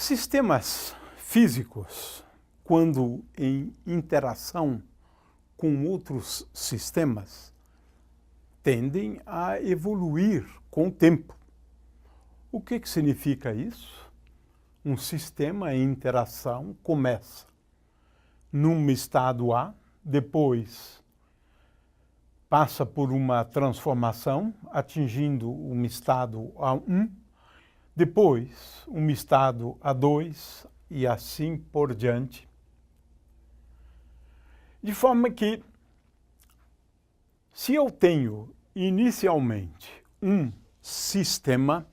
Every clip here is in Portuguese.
Sistemas físicos, quando em interação com outros sistemas, tendem a evoluir com o tempo. O que significa isso? Um sistema em interação começa num estado A, depois passa por uma transformação, atingindo um estado A1, depois um estado A2 e assim por diante. De forma que, se eu tenho inicialmente um sistema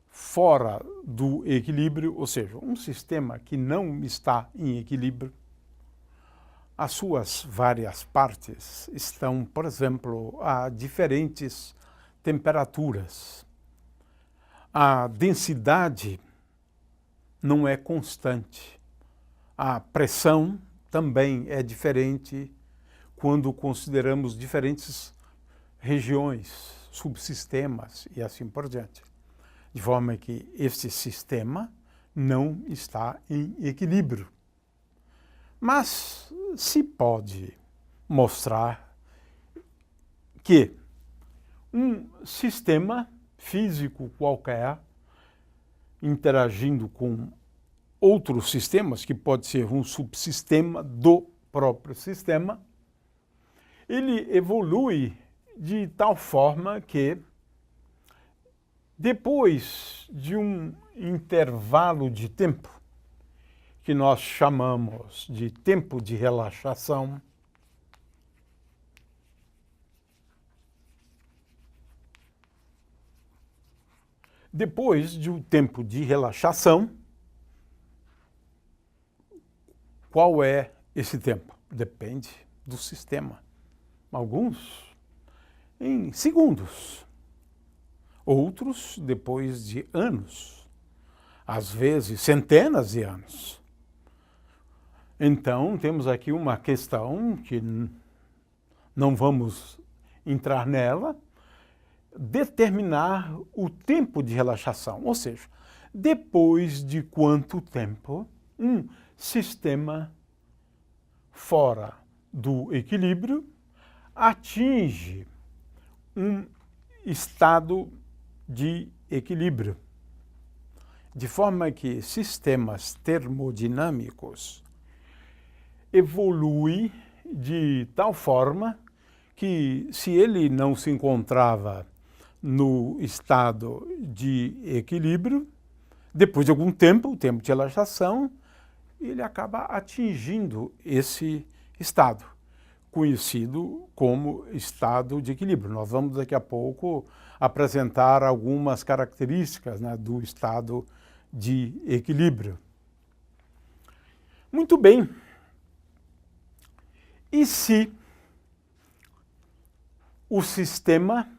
fora do equilíbrio, ou seja, um sistema que não está em equilíbrio, as suas várias partes estão, por exemplo, a diferentes temperaturas. A densidade não é constante. A pressão também é diferente quando consideramos diferentes regiões, subsistemas e assim por diante. De forma que este sistema não está em equilíbrio. Mas se pode mostrar que um sistema físico qualquer interagindo com outros sistemas, que pode ser um subsistema do próprio sistema, ele evolui de tal forma que, depois de um intervalo de tempo, que nós chamamos de tempo de relaxação, depois de um tempo de relaxação, qual é esse tempo? Depende do sistema. Alguns em segundos, outros depois de anos, às vezes centenas de anos. Então, temos aqui uma questão que não vamos entrar nela, determinar o tempo de relaxação, ou seja, depois de quanto tempo um sistema fora do equilíbrio atinge um estado de equilíbrio. De forma que sistemas termodinâmicos evoluem de tal forma que, se ele não se encontrava no estado de equilíbrio, depois de algum tempo, o tempo de relaxação, ele acaba atingindo esse estado, conhecido como estado de equilíbrio. Nós vamos daqui a pouco apresentar algumas características, né, do estado de equilíbrio. Muito bem. E se o sistema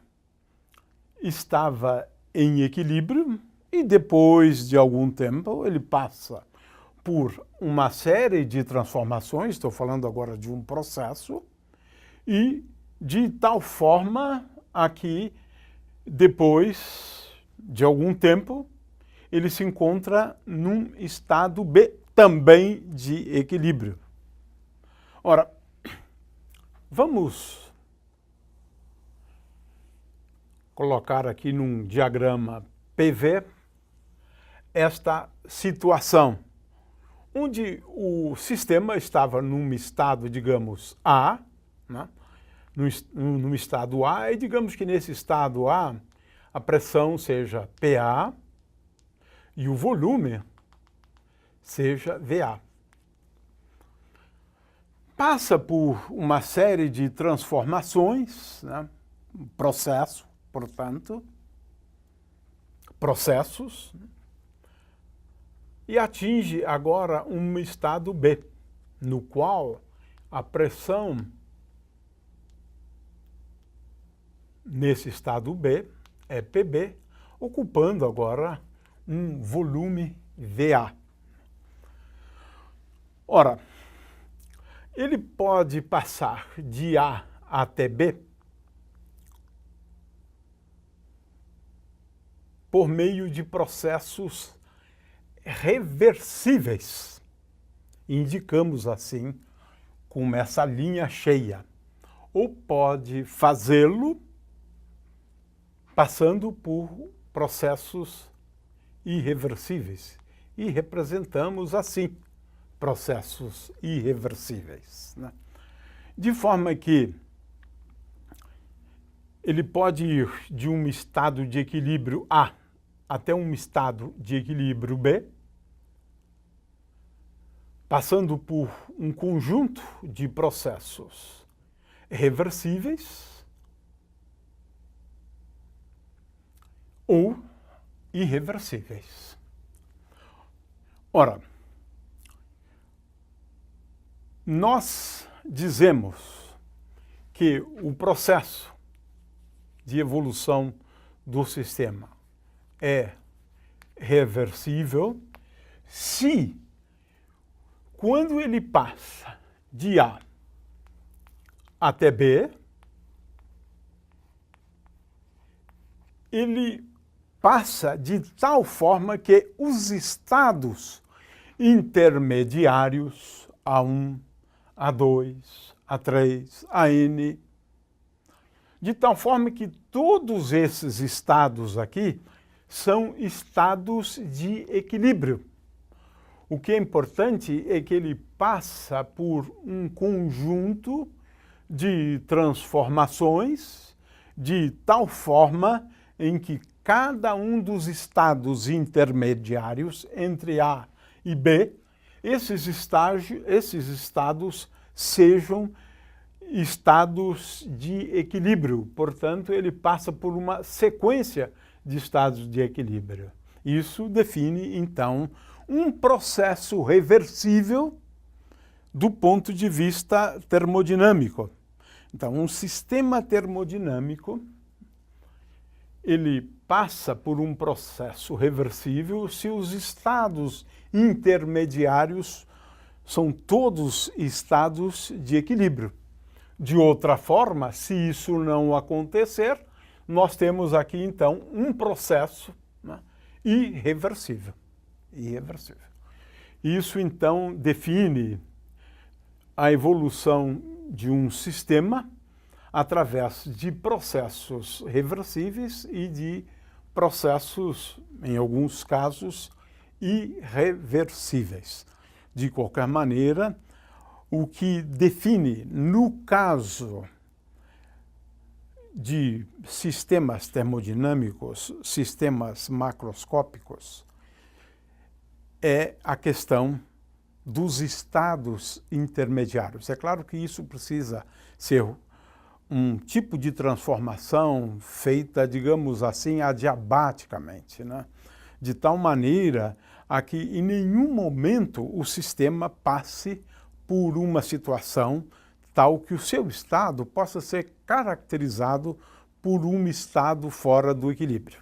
estava em equilíbrio e depois de algum tempo ele passa por uma série de transformações, estou falando agora de um processo, e de tal forma a que depois de algum tempo ele se encontra num estado B também de equilíbrio. Ora, vamos colocar aqui num diagrama PV esta situação, onde o sistema estava num estado, digamos, A, né? num estado A, e digamos que nesse estado A a pressão seja PA e o volume seja VA. Passa por uma série de transformações, né? Processo, portanto, processos, e atinge agora um estado B, no qual a pressão nesse estado B é PB, ocupando agora um volume VA. Ora, ele pode passar de A até B por meio de processos reversíveis. Indicamos assim com essa linha cheia. Ou pode fazê-lo passando por processos irreversíveis. E representamos assim processos irreversíveis, né? De forma que ele pode ir de um estado de equilíbrio A até um estado de equilíbrio B, passando por um conjunto de processos reversíveis ou irreversíveis. Ora, nós dizemos que o processo de evolução do sistema é reversível se, quando ele passa de A até B, ele passa de tal forma que os estados intermediários A1, A2, A3, AN, de tal forma que todos esses estados aqui são estados de equilíbrio. O que é importante é que ele passa por um conjunto de transformações de tal forma em que cada um dos estados intermediários entre A e B, esses estados sejam estados de equilíbrio. Portanto, ele passa por uma sequência de estados de equilíbrio. Isso define, então, um processo reversível do ponto de vista termodinâmico. Então, um sistema termodinâmico, ele passa por um processo reversível se os estados intermediários são todos estados de equilíbrio. De outra forma, se isso não acontecer, nós temos aqui, então, um processo, né, irreversível. Irreversível. Isso, então, define a evolução de um sistema através de processos reversíveis e de processos, em alguns casos, irreversíveis. De qualquer maneira, o que define, no caso de sistemas termodinâmicos, sistemas macroscópicos, é a questão dos estados intermediários. É claro que isso precisa ser um tipo de transformação feita, digamos assim, adiabaticamente, né? De tal maneira a que em nenhum momento o sistema passe por uma situação tal que o seu estado possa ser caracterizado por um estado fora do equilíbrio.